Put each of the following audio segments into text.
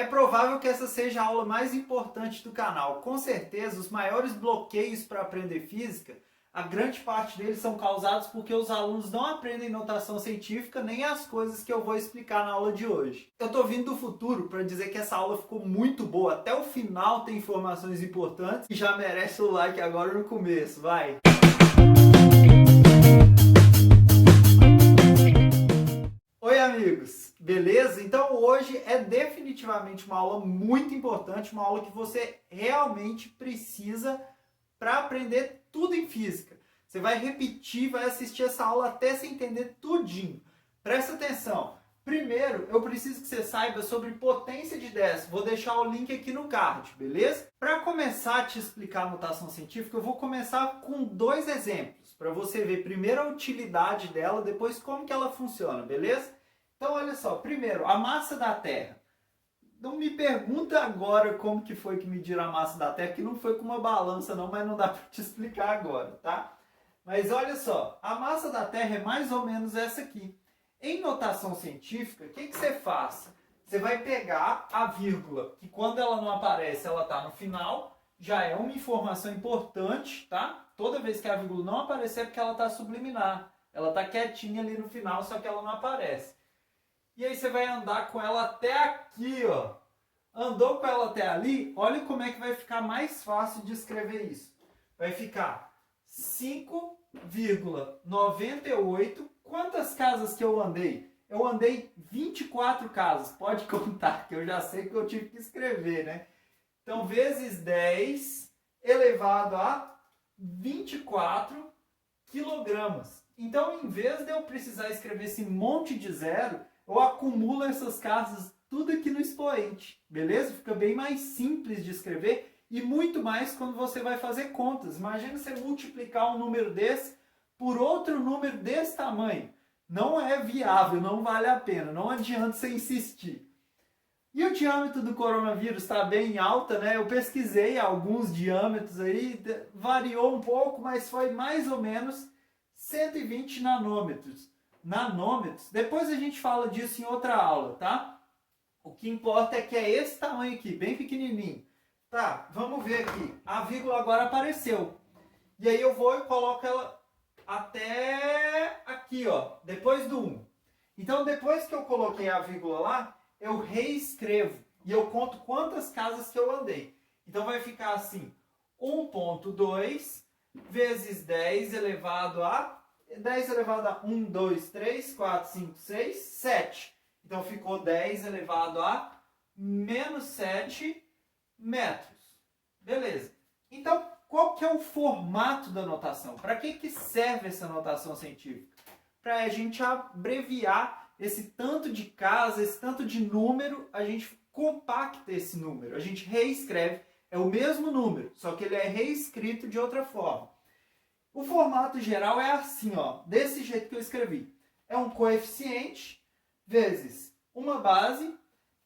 É provável que essa seja a aula mais importante do canal. Com certeza, os maiores bloqueios para aprender física, a grande parte deles são causados porque os alunos não aprendem notação científica nem as coisas que eu vou explicar na aula de hoje. Eu estou vindo do futuro para dizer que essa aula ficou muito boa. Até o final tem informações importantes e já merece o like agora no começo. Vai! Oi amigos, beleza? Então hoje é definitivamente uma aula muito importante, uma aula que você realmente precisa para aprender tudo em física. Você vai repetir, vai assistir essa aula até você entender tudinho. Presta atenção. Primeiro, eu preciso que você saiba sobre potência de 10. Vou deixar o link aqui no card, beleza? Para começar a te explicar a notação científica, eu vou começar com dois exemplos, para você ver primeiro a utilidade dela, depois como que ela funciona, beleza? Então, olha só. Primeiro, a massa da Terra. Não me pergunta agora como que foi que mediram a massa da Terra, que não foi com uma balança não, mas não dá para te explicar agora, tá? Mas olha só, a massa da Terra é mais ou menos essa aqui. Em notação científica, o que você faz? Você vai pegar a vírgula, que quando ela não aparece, ela está no final, já é uma informação importante, tá? Toda vez que a vírgula não aparecer é porque ela está subliminar. Ela está quietinha ali no final, só que ela não aparece. E aí você vai andar com ela até aqui, ó. Andou com ela até ali, olha como é que vai ficar mais fácil de escrever isso. Vai ficar 5,98. Quantas casas que eu andei? Eu andei 24 casas. Pode contar, que eu já sei que eu tive que escrever, né? Então, vezes 10 elevado a 24 quilogramas. Então, em vez de eu precisar escrever esse monte de zero, eu acumulo essas casas tudo aqui no expoente, beleza? Fica bem mais simples de escrever e muito mais quando você vai fazer contas. Imagina você multiplicar um número desse por outro número desse tamanho. Não é viável, não vale a pena, não adianta você insistir. E o diâmetro do coronavírus está bem alta, né? Eu pesquisei alguns diâmetros aí, variou um pouco, mas foi mais ou menos 120 nanômetros. Nanômetros, depois a gente fala disso em outra aula, tá? O que importa é que é esse tamanho aqui, bem pequenininho. Tá, vamos ver aqui. A vírgula agora apareceu. E aí eu vou e coloco ela até aqui, ó, depois do 1. Então, depois que eu coloquei a vírgula lá, eu reescrevo e eu conto quantas casas que eu andei. Então, vai ficar assim, 1,2 vezes 10 elevado a 10 elevado a 1, 2, 3, 4, 5, 6, 7. Então, ficou 10 elevado a menos 7 metros. Beleza. Então, qual que é o formato da notação? Para que serve essa notação científica? Para a gente abreviar esse tanto de casa, esse tanto de número, a gente compacta esse número. A gente reescreve, é o mesmo número, só que ele é reescrito de outra forma. O formato geral é assim, ó, desse jeito que eu escrevi. É um coeficiente vezes uma base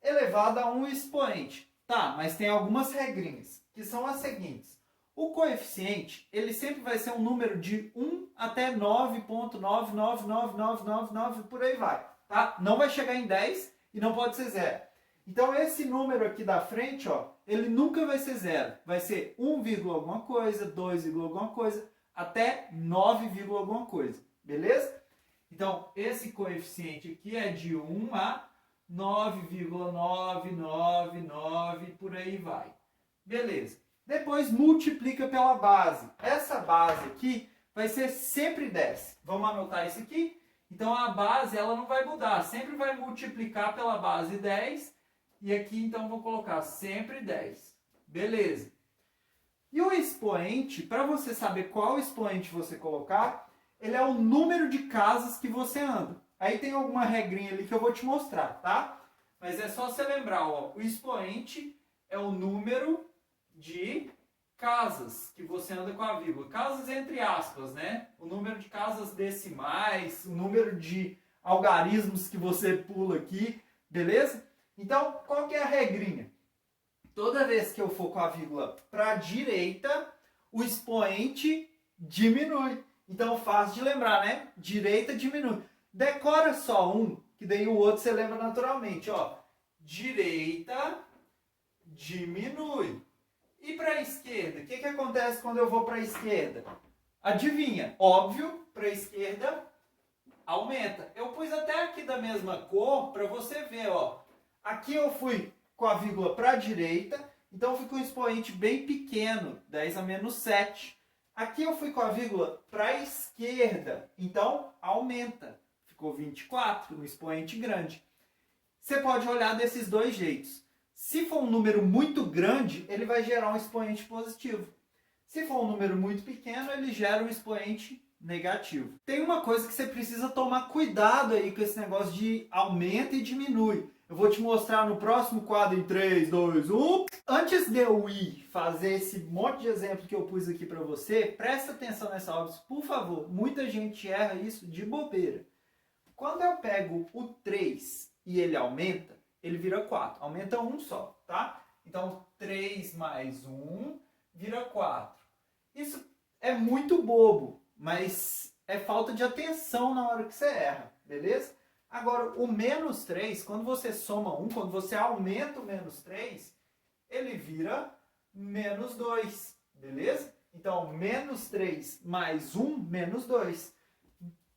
elevada a um expoente. Tá, mas tem algumas regrinhas, que são as seguintes. O coeficiente, ele sempre vai ser um número de 1 até 9,9999999, por aí vai. Tá? Não vai chegar em 10 e não pode ser zero. Então, esse número aqui da frente, ó, ele nunca vai ser zero. Vai ser 1, alguma coisa, 2, alguma coisa, até 9, alguma coisa, beleza? Então, esse coeficiente aqui é de 1 a 9,999, por aí vai. Beleza. Depois multiplica pela base. Essa base aqui vai ser sempre 10. Vamos anotar isso aqui? Então, a base ela não vai mudar. Sempre vai multiplicar pela base 10. E aqui, então, vou colocar sempre 10. Beleza. E o expoente, para você saber qual expoente você colocar, ele é o número de casas que você anda. Aí tem alguma regrinha ali que eu vou te mostrar, tá? Mas é só você lembrar, ó, o expoente é o número de casas que você anda com a vírgula. Casas entre aspas, né? O número de casas decimais, o número de algarismos que você pula aqui, beleza? Então, qual que é a regrinha? Toda vez que eu for com a vírgula para a direita, o expoente diminui. Então, fácil de lembrar, né? Direita diminui. Decora só um, que daí o outro você lembra naturalmente. Ó, direita diminui. E para a esquerda? O que acontece quando eu vou para a esquerda? Adivinha? Óbvio, para a esquerda aumenta. Eu pus até aqui da mesma cor para você ver, ó. Aqui eu fui com a vírgula para a direita, então fica um expoente bem pequeno, 10 a menos 7. Aqui eu fui com a vírgula para a esquerda, então aumenta. Ficou 24, um expoente grande. Você pode olhar desses dois jeitos. Se for um número muito grande, ele vai gerar um expoente positivo. Se for um número muito pequeno, ele gera um expoente negativo. Tem uma coisa que você precisa tomar cuidado aí com esse negócio de aumenta e diminui. Eu vou te mostrar no próximo quadro em 3, 2, 1. Antes de eu ir fazer esse monte de exemplo que eu pus aqui para você, presta atenção nessa obra, por favor. Muita gente erra isso de bobeira. Quando eu pego o 3 e ele aumenta, ele vira 4. Aumenta 1 só, tá? Então, 3 mais 1 vira 4. Isso é muito bobo, mas é falta de atenção na hora que você erra, beleza? Agora, o menos 3, quando você soma 1, quando você aumenta o menos 3, ele vira menos 2, beleza? Então, menos 3 mais 1, menos 2.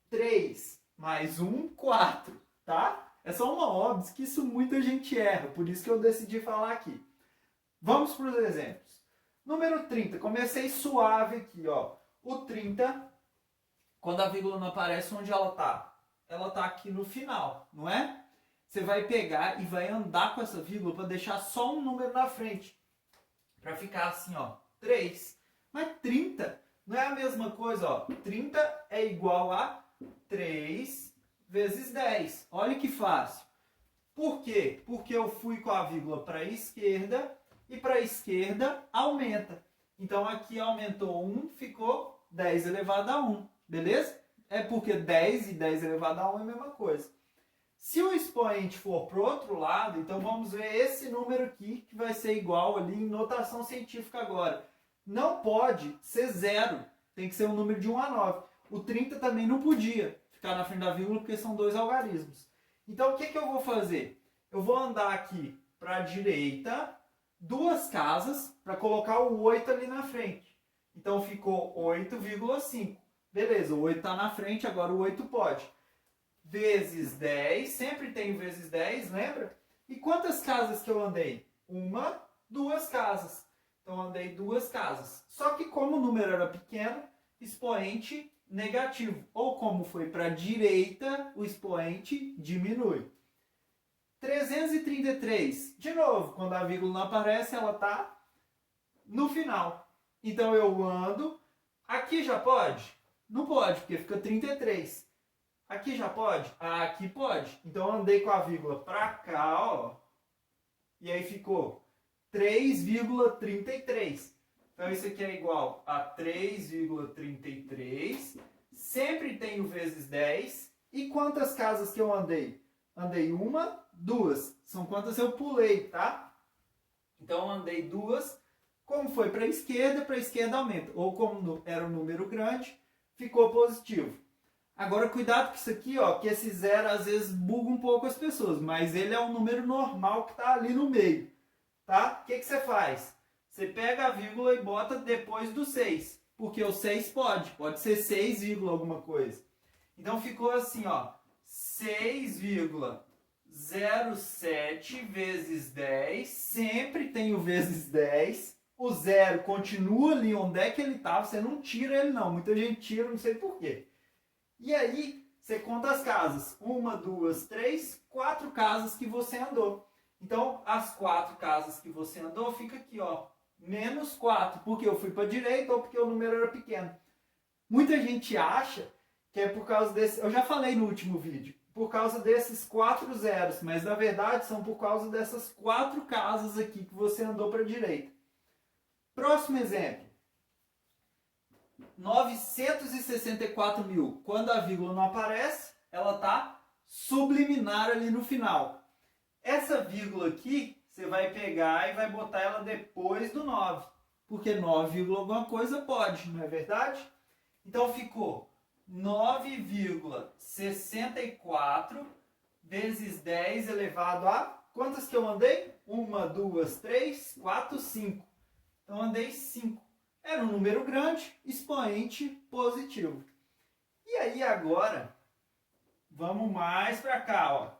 3 mais 1, 4, tá? É só uma óbvia que isso muita gente erra, por isso que eu decidi falar aqui. Vamos para os exemplos. Número 30, comecei suave aqui, ó. O 30, quando a vírgula não aparece, onde ela está? Ela está aqui no final, não é? Você vai pegar e vai andar com essa vírgula para deixar só um número na frente. Para ficar assim, ó, 3. Mas 30 não é a mesma coisa, ó. 30 é igual a 3 vezes 10. Olha que fácil. Por quê? Porque eu fui com a vírgula para a esquerda e para a esquerda aumenta. Então aqui aumentou 1, ficou 10 elevado a 1. Beleza? É porque 10 e 10 elevado a 1 é a mesma coisa. Se o expoente for para o outro lado, então vamos ver esse número aqui, que vai ser igual ali em notação científica agora. Não pode ser 0. Tem que ser um número de 1 a 9. O 30 também não podia ficar na frente da vírgula, porque são dois algarismos. Então, o que eu vou fazer? Eu vou andar aqui para a direita, 2 casas, para colocar o 8 ali na frente. Então, ficou 8,5. Beleza, o 8 está na frente, agora o 8 pode. Vezes 10, sempre tem vezes 10, lembra? E quantas casas que eu andei? 1, 2 casas. Então, eu andei 2 casas. Só que como o número era pequeno, expoente negativo. Ou como foi para a direita, o expoente diminui. 333. De novo, quando a vírgula não aparece, ela está no final. Então eu ando. Aqui já pode? Não pode, porque fica 33. Aqui já pode? Ah, aqui pode. Então eu andei com a vírgula para cá, ó. E aí ficou 3,33. Então isso aqui é igual a 3,33. Sempre tem o vezes 10. E quantas casas que eu andei? Andei 1, 2. São quantas eu pulei, tá? Então eu andei 2. Como foi para a esquerda aumenta. Ou como era um número grande, ficou positivo. Agora cuidado com isso aqui, ó, que esse 0 às vezes buga um pouco as pessoas, mas ele é um número normal que está ali no meio, tá? O que você faz? Você pega a vírgula e bota depois do 6, porque o 6 pode ser 6, alguma coisa. Então ficou assim, ó, 6,07 vezes 10, sempre tem o vezes 10, o 0 continua ali onde é que ele estava, você não tira ele não, muita gente tira, não sei porquê. E aí, você conta as casas. 1, 2, 3, 4 casas que você andou. Então, as 4 casas que você andou, fica aqui, ó. Menos 4, porque eu fui para a direita ou porque o número era pequeno. Muita gente acha que é por causa desse... Eu já falei no último vídeo. Por causa desses 4 zeros. Mas, na verdade, são por causa dessas 4 casas aqui que você andou para a direita. Próximo exemplo. 964 mil. Quando a vírgula não aparece, ela está subliminar ali no final. Essa vírgula aqui, você vai pegar e vai botar ela depois do 9. Porque 9, alguma coisa pode, não é verdade? Então ficou 9,64 vezes 10 elevado a Quantas que eu andei? 1, 2, 3, 4, 5. Então andei 5. Era um número grande, expoente positivo. E aí agora, vamos mais para cá, ó.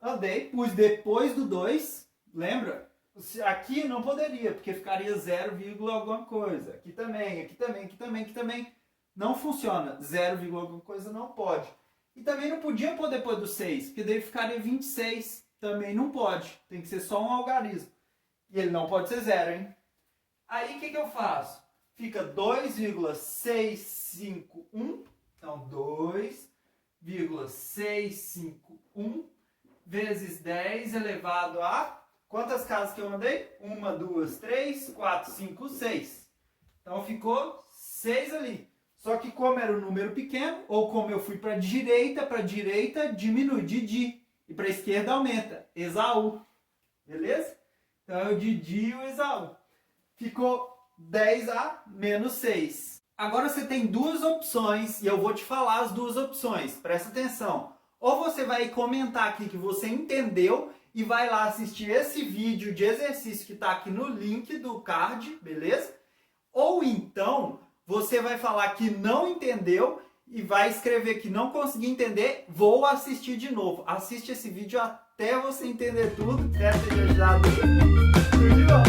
Andei, pus depois do 2, lembra? Aqui não poderia, porque ficaria 0, alguma coisa. Aqui também, aqui também, aqui também, aqui também. Não funciona. 0, alguma coisa não pode. E também não podia pôr depois do 6, porque daí ficaria 26. Também não pode. Tem que ser só um algarismo. E ele não pode ser 0, hein? Aí o que eu faço? Fica 2,651. Então 2,651 vezes 10 elevado a... Quantas casas que eu andei? 1, 2, 3, 4, 5, 6. Então ficou 6 ali. Só que como era um número pequeno, ou como eu fui para a direita diminui, Didi. E para a esquerda aumenta, Esaú. Beleza? Então eu Didi o Esaú. Ficou 10a menos 6. Agora você tem duas opções e eu vou te falar as duas opções. Presta atenção. Ou você vai comentar aqui que você entendeu e vai lá assistir esse vídeo de exercício que está aqui no link do card, beleza? Ou então você vai falar que não entendeu e vai escrever que não conseguiu entender, vou assistir de novo. Assiste esse vídeo até você entender tudo. Espero ter te ajudado. Tudo de bom.